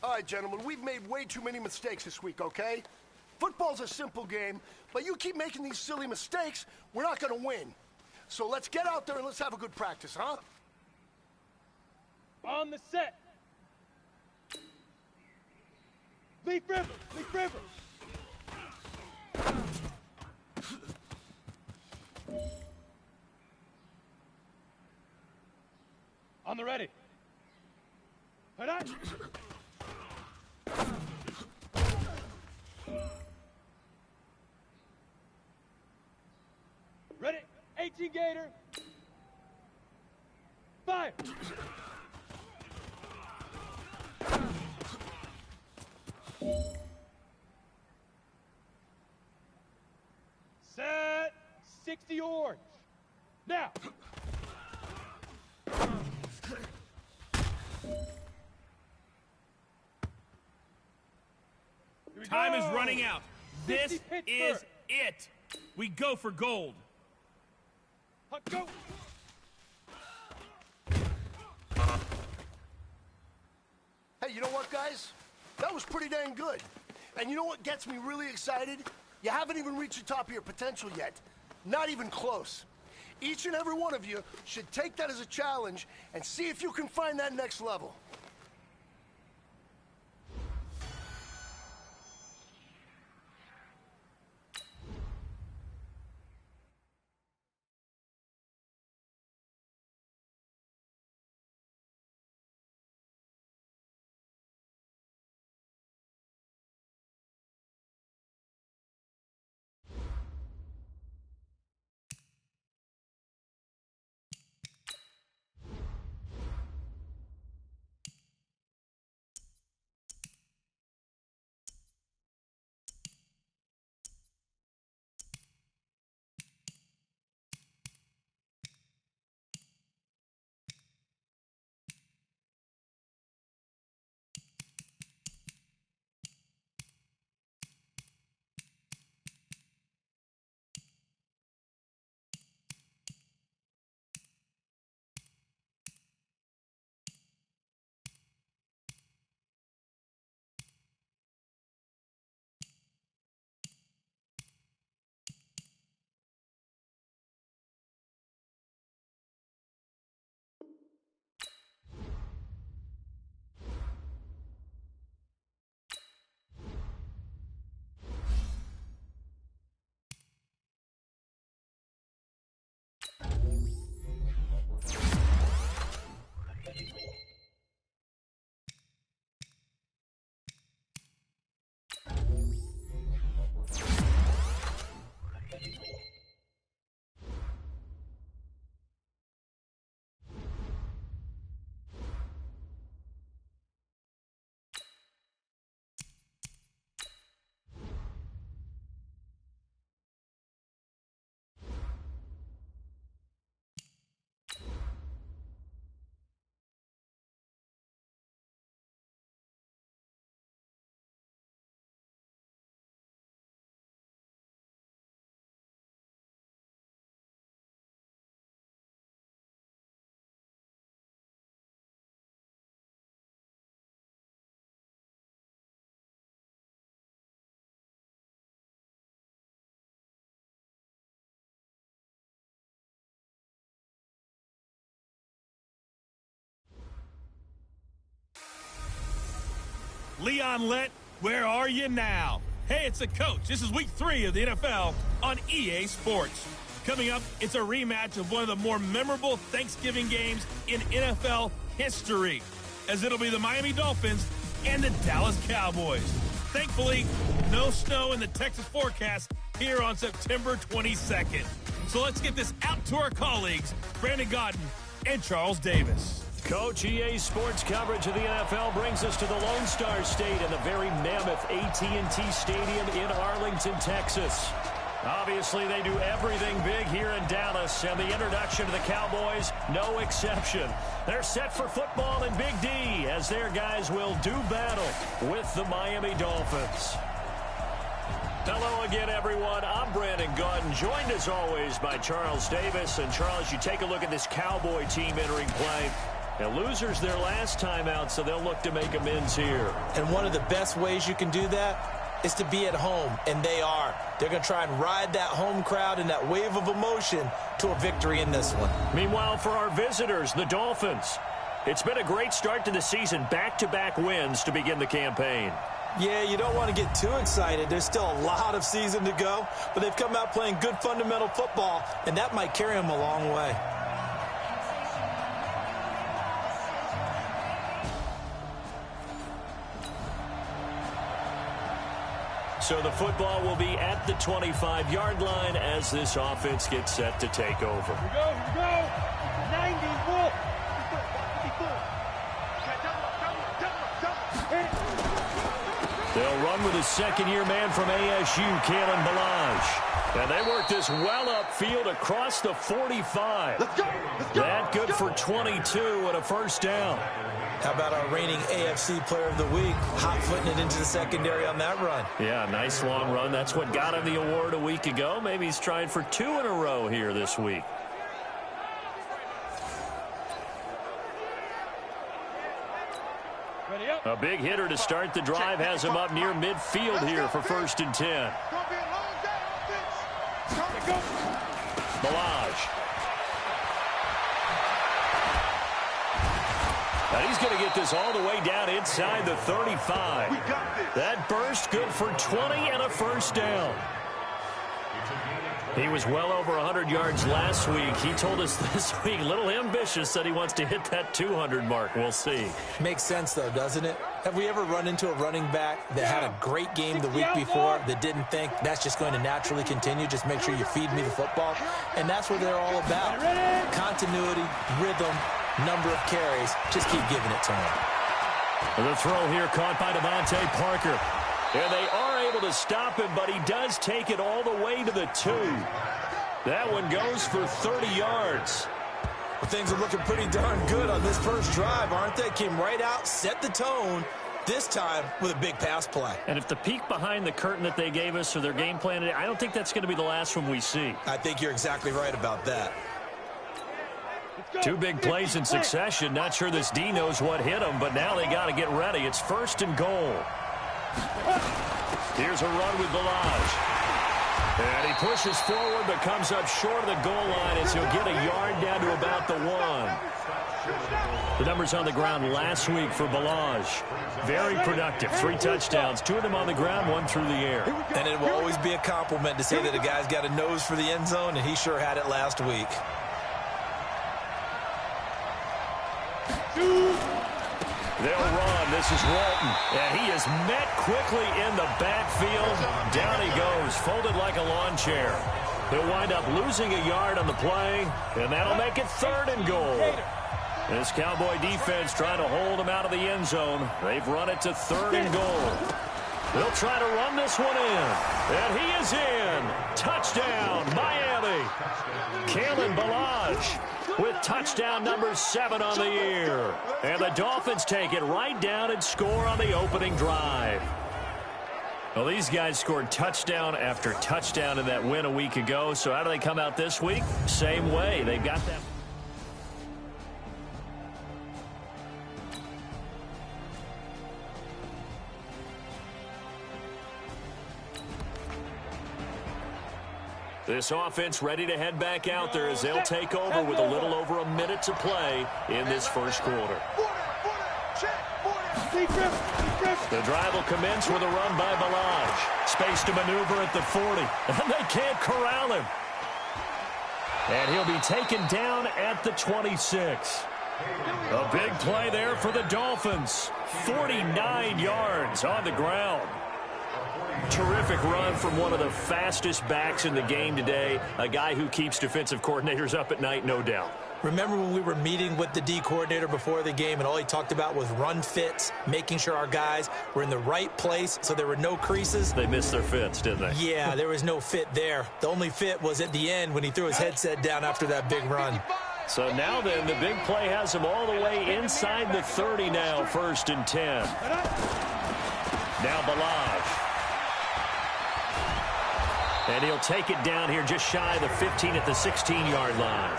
All right, gentlemen, we've made way too many mistakes this week, okay? Football's a simple game, but you keep making these silly mistakes, we're not gonna win. So let's get out there and let's have a good practice, huh? On the set. Leaf River, Leaf River. On the ready. Head on. Ready, 18 Gator. Fire. Set, 60 orange. Now. Time is running out. This is it. We go for gold. Go. Hey, you know what, guys? That was pretty dang good. And you know what gets me really excited? You haven't even reached the top of your potential yet. Not even close. Each and every one of you should take that as a challenge and see if you can find that next level. Leon Lett, where are you now? Hey, it's the coach. This is week 3 of the NFL on EA Sports. Coming up, it's a rematch of one of the more memorable Thanksgiving games in NFL history, as it'll be the Miami Dolphins and the Dallas Cowboys. Thankfully, no snow in the Texas forecast here on September 22nd. So let's get this out to our colleagues, Brandon Godden and Charles Davis. Coach, EA Sports coverage of the NFL brings us to the Lone Star State and the very mammoth AT&T Stadium in Arlington, Texas. Obviously, they do everything big here in Dallas, and the introduction to the Cowboys, no exception. They're set for football in Big D, as their guys will do battle with the Miami Dolphins. Hello again, everyone. I'm Brandon Godden, joined as always by Charles Davis. And Charles, you take a look at this Cowboy team entering play. And losers their last time out, so they'll look to make amends here. And one of the best ways you can do that is to be at home, and they are. They're going to try and ride that home crowd and that wave of emotion to a victory in this one. Meanwhile, for our visitors, the Dolphins, it's been a great start to the season. Back-to-back wins to begin the campaign. Yeah, you don't want to get too excited. There's still a lot of season to go, but they've come out playing good fundamental football, and that might carry them a long way. So the football will be at the 25-yard line as this offense gets set to take over. Here we go. 90, Wolf. They'll run with a second-year man from ASU, Kalen Balaj. And they work this well upfield across the 45. Let's go. That good for 22 and a first down. How about our reigning AFC Player of the Week, hot-footing it into the secondary on that run? Yeah, nice long run. That's what got him the award a week ago. Maybe he's trying for 2 in a row here this week. A big hitter to start the drive has him up near midfield here for 1st and 10. Balaj. And he's going to get this all the way down inside the 35. That burst good for 20 and a first down. He was well over 100 yards last week. He told us this week, a little ambitious, said he wants to hit that 200 mark. We'll see. Makes sense, though, doesn't it? Have we ever run into a running back that had a great game the week before that didn't think that's just going to naturally continue? Just make sure you feed me the football. And that's what they're all about. Continuity, rhythm, number of carries. Just keep giving it to him. The throw here caught by Devontae Parker. And they are able to stop him, but he does take it all the way to the 2. That one goes for 30 yards. Well, things are looking pretty darn good on this first drive, aren't they? Came right out, set the tone, this time with a big pass play. And if the peek behind the curtain that they gave us or their game plan, I don't think that's going to be the last one we see. I think you're exactly right about that. 2 big plays in succession. Not sure this D knows what hit him, but now they got to get ready. It's 1st and goal. Here's a run with Balaj. And he pushes forward but comes up short of the goal line as he'll get a yard down to about the 1. The numbers on the ground last week for Balaj. Very productive. 3 touchdowns. 2 of them on the ground, 1 through the air. And it will always be a compliment to say that a guy's got a nose for the end zone, and he sure had it last week. They'll run. This is Walton. And he is met quickly in the backfield. Down he goes, folded like a lawn chair. He'll wind up losing a yard on the play, and that'll make it 3rd and goal. This Cowboy defense trying to hold him out of the end zone. They've run it to 3rd and goal. They'll try to run this one in. And he is in. Touchdown, Miami. Kalen Balaj with touchdown number 7 on the year. And the Dolphins take it right down and score on the opening drive. Well, these guys scored touchdown after touchdown in that win a week ago. So how do they come out this week? Same way. They've got that. This offense ready to head back out there as they'll take over with a little over a minute to play in this first quarter. The drive will commence with a run by Balaj. Space to maneuver at the 40. And they can't corral him. And he'll be taken down at the 26. A big play there for the Dolphins. 49 yards on the ground. Terrific run from one of the fastest backs in the game today. A guy who keeps defensive coordinators up at night, no doubt. Remember when we were meeting with the D coordinator before the game and all he talked about was run fits, making sure our guys were in the right place so there were no creases? They missed their fits, didn't they? Yeah, there was no fit there. The only fit was at the end when he threw his headset down after that big run. So now then, the big play has him all the way inside the 30 now, 1st and 10. Now Balaj. And he'll take it down here just shy of the 15 at the 16-yard line.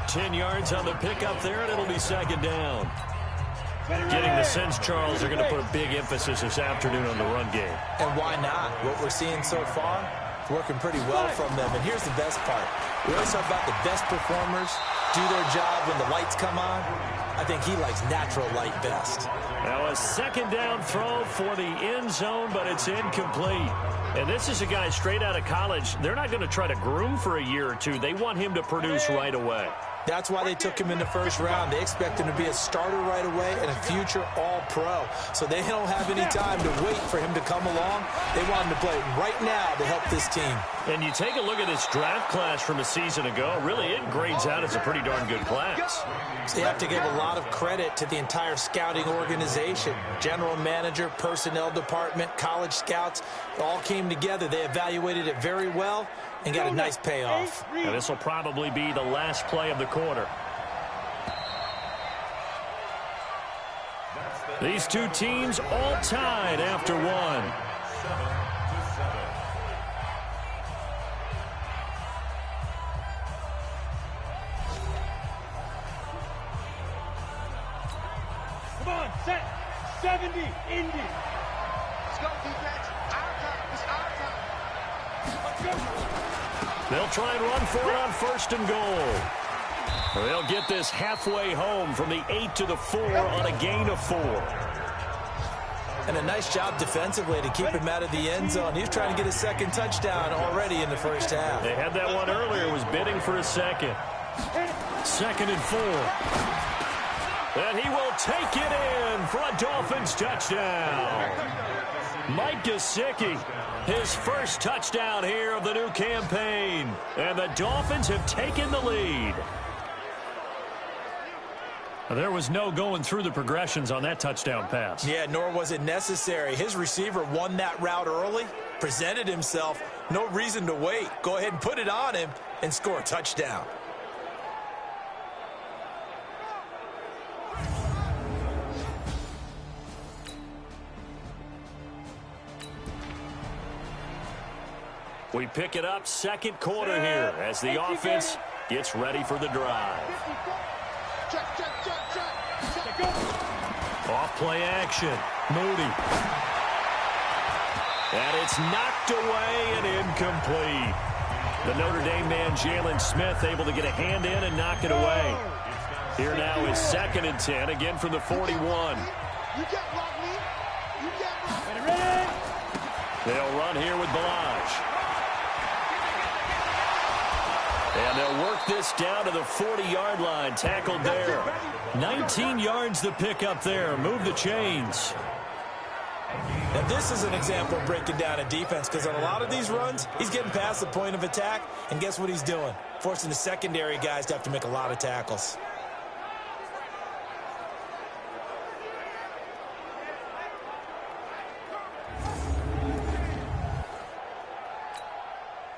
10 yards on the pickup there, and it'll be second down. Getting the sense, Charles, they're going to put a big emphasis this afternoon on the run game. And why not? What we're seeing so far, it's working pretty well from them. And here's the best part. We always talk about the best performers do their job when the lights come on. I think he likes natural light best. Now a second down throw for the end zone, but it's incomplete. And this is a guy straight out of college. They're not going to try to groom for a year or two. They want him to produce right away. That's why they took him in the first round. They expect him to be a starter right away and a future all-pro. So they don't have any time to wait for him to come along. They want him to play right now to help this team. And you take a look at this draft class from a season ago, really it grades out as a pretty darn good class. So you have to give a lot of credit to the entire scouting organization. General manager, personnel department, college scouts, all came together. They evaluated it very well and got a nice payoff. And this will probably be the last play of the quarter. These two teams all tied after one. Come on, set. 70, Indy. Let's go, defense. Our time. It's our time. Let's go. They'll try and run for it on first and goal. They'll get this halfway home from the 8 to the 4 on a gain of 4. And a nice job defensively to keep him out of the end zone. He was trying to get a second touchdown already in the first half. They had that one earlier, was bidding for a second. Second and 4. And he will take it in for a Dolphins touchdown. Mike Gesicki, his first touchdown here of the new campaign. And the Dolphins have taken the lead. There was no going through the progressions on that touchdown pass. Yeah, nor was it necessary. His receiver won that route early, presented himself, no reason to wait. Go ahead and put it on him and score a touchdown. We pick it up second quarter here as the offense gets ready for the drive. Check, check, check, check, check. Off play action. Moody. And it's knocked away and incomplete. The Notre Dame man, Jalen Smith, able to get a hand in and knock it away. Here now is second and 10, again from the 41. You can't block me. You can't block me. Ready? They'll run here with Balaj. And they'll work this down to the 40-yard line, tackled there. 19 yards to pick up there. Move the chains. Now, this is an example of breaking down a defense because on a lot of these runs, he's getting past the point of attack, and guess what he's doing? Forcing the secondary guys to have to make a lot of tackles.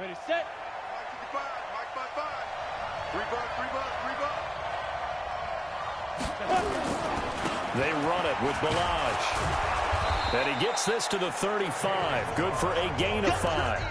Ready, set. Mike by 5. 3 buck. They run it with Balaj. And he gets this to the 35. Good for a gain of 5.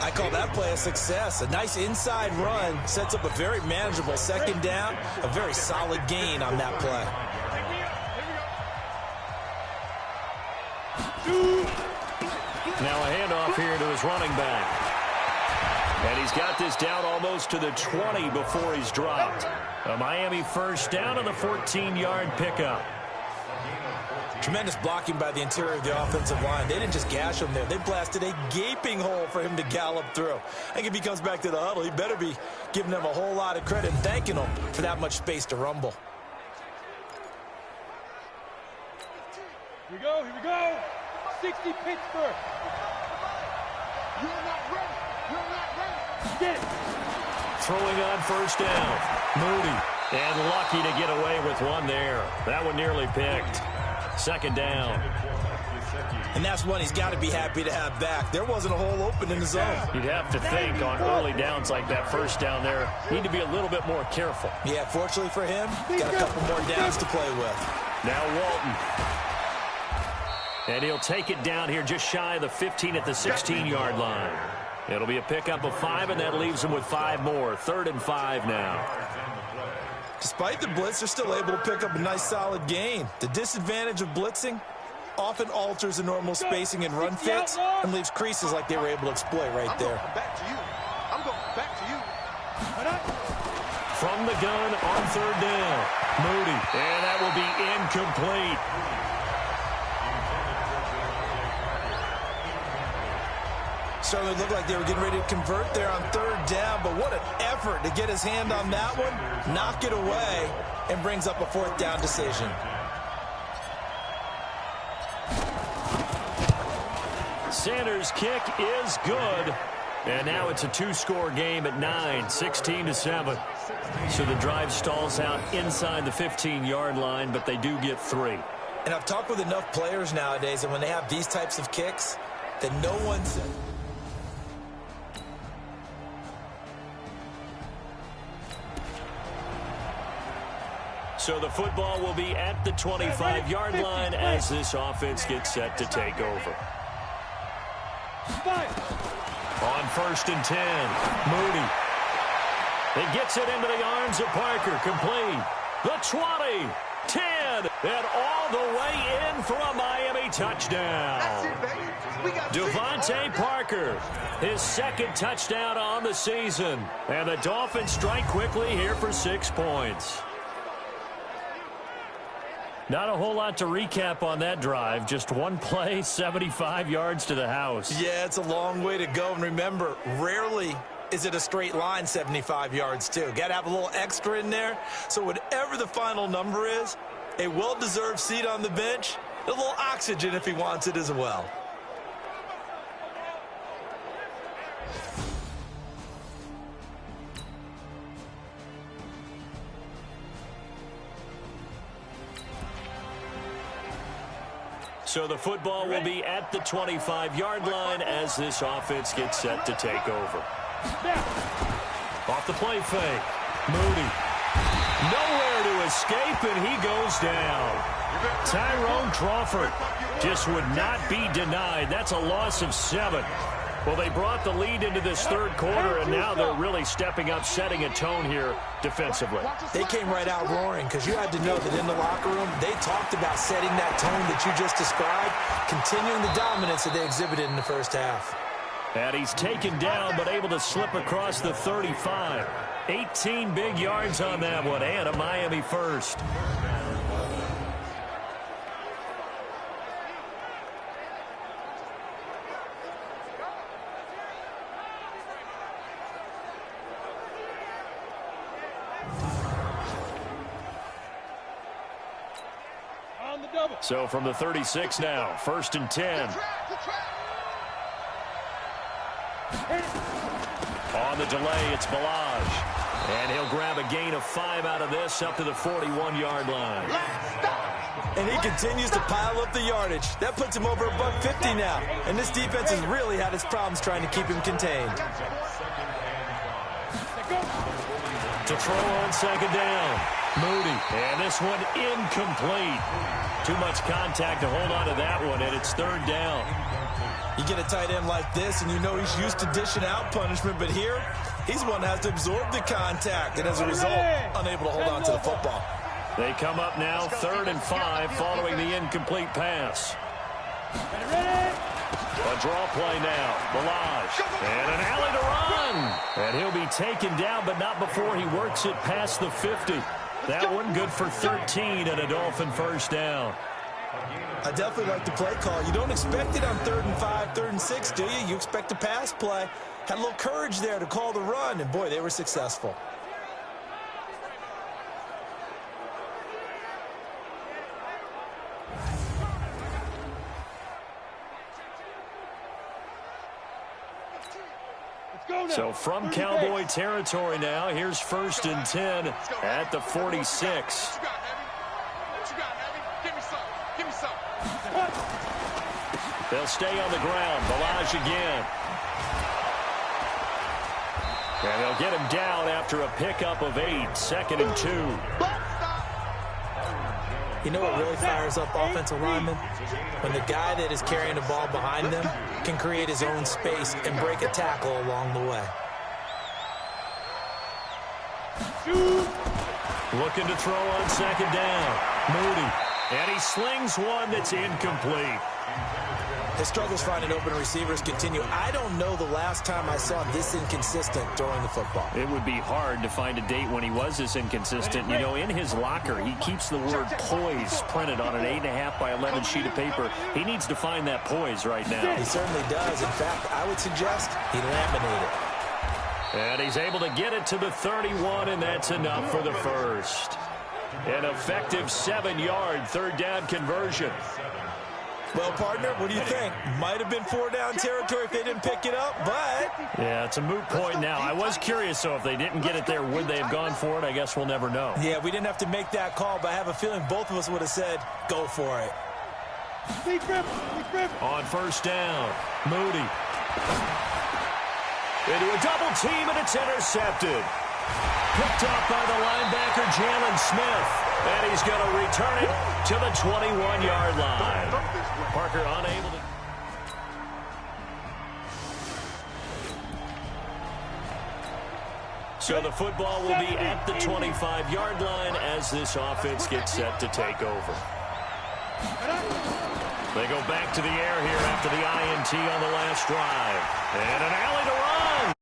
I call that play a success. A nice inside run sets up a very manageable second down. A very solid gain on that play. Now a handoff here to his running back. And he's got this down almost to the 20 before he's dropped. A Miami first down on the 14-yard pickup. Tremendous blocking by the interior of the offensive line. They didn't just gash him there. They blasted a gaping hole for him to gallop through. I think if he comes back to the huddle, he better be giving them a whole lot of credit and thanking them for that much space to rumble. Here we go. 60 Pittsburgh. You're not ready. Get it. Throwing on first down. Moody. And lucky to get away with one there. That one nearly picked. Second down. And that's one he's got to be happy to have back. There wasn't a hole open in the zone. You'd have to think on early downs like that first down there, need to be a little bit more careful. Yeah, fortunately for him, got a couple more downs to play with. Now Walton. And he'll take it down here just shy of the 15 at the 16-yard line. It'll be a pickup of 5, and that leaves them with 5 more. 3rd and 5 now. Despite the blitz, they're still able to pick up a nice, solid gain. The disadvantage of blitzing often alters the normal spacing and run fits and leaves creases like they were able to exploit right there. Back to you. I'm going back to you. From the gun on 3rd down. Moody. And that will be incomplete. Certainly looked like they were getting ready to convert there on 3rd down, but what an effort to get his hand on that one, knock it away, and brings up a 4th down decision. Sanders' kick is good. And now it's a 2-score game at 9, 16-7. So the drive stalls out inside the 15-yard line, but they do get 3. And I've talked with enough players nowadays that when they have these types of kicks, that no one's... So the football will be at the 25-yard line as this offense gets set to take over. On 1st and 10, Moody. He gets it into the arms of Parker, complete. The 20, 10, and all the way in for a Miami touchdown. That's it, baby. We got Devontae Parker, his 2nd touchdown on the season. And the Dolphins strike quickly here for 6 points. Not a whole lot to recap on that drive. Just one play, 75 yards to the house. Yeah, it's a long way to go. And remember, rarely is it a straight line 75 yards, too. Got to have a little extra in there. So whatever the final number is, a well-deserved seat on the bench, a little oxygen if he wants it as well. So the football will be at the 25-yard line as this offense gets set to take over. Off the play fake. Moody. Nowhere to escape, and he goes down. Tyrone Crawford just would not be denied. That's a loss of 7. Well, they brought the lead into this 3rd quarter, and now they're really stepping up, setting a tone here defensively. They came right out roaring because you had to know that in the locker room, they talked about setting that tone that you just described, continuing the dominance that they exhibited in the first half. And he's taken down but able to slip across the 35. 18 big yards on that one, and a Miami first. So from the 36 now, 1st and 10. On the delay, it's Balaj. And he'll grab a gain of 5 out of this up to the 41-yard line. And he continues to pile up the yardage. That puts him over above 50 now. And this defense has really had its problems trying to keep him contained. To throw on 2nd down. Moody. And this one incomplete. Too much contact to hold on to that one, and it's 3rd down. You get a tight end like this, and you know he's used to dishing out punishment, but here, he's one that has to absorb the contact, and as a result, unable to hold on to the football. They come up now 3rd and 5 following the incomplete pass. A draw play now. Balaj. And an alley to run. And he'll be taken down, but not before he works it past the 50. That one good for 13 and a Dolphin 1st down. I definitely like the play call. You don't expect it on 3rd and 5, 3rd and 6, do you? You expect a pass play. Had a little courage there to call the run, and boy, they were successful. So from Cowboy territory now, here's 1st and 10 at the 46. They'll stay on the ground. Balaj again. And they'll get him down after a pickup of 8. 2nd and 2. You know what really fires up offensive linemen? When the guy that is carrying the ball behind them can create his own space and break a tackle along the way. Looking to throw on second down. Moody. And he slings one that's incomplete. His struggles finding open receivers continue. I don't know the last time I saw this inconsistent throwing the football. It would be hard to find a date when he was this inconsistent. You know, in his locker, he keeps the word poise printed on an 8.5 by 11 sheet of paper. He needs to find that poise right now. He certainly does. In fact, I would suggest he laminated. And he's able to get it to the 31, and that's enough for the first. An effective 7-yard third down conversion. Well, partner, what do you think? Might have been 4-down territory if they didn't pick it up, but... Yeah, it's a moot point now. I was curious, so if they didn't get it there, would they have gone for it? I guess we'll never know. Yeah, we didn't have to make that call, but I have a feeling both of us would have said, go for it. On first down, Moody. Into a double team, and it's intercepted. Picked off by the linebacker, Jalen Smith. And he's going to return it to the 21-yard line. Parker unable to... So the football will be at the 25-yard line as this offense gets set to take over. They go back to the air here after the INT on the last drive. And an alley to run.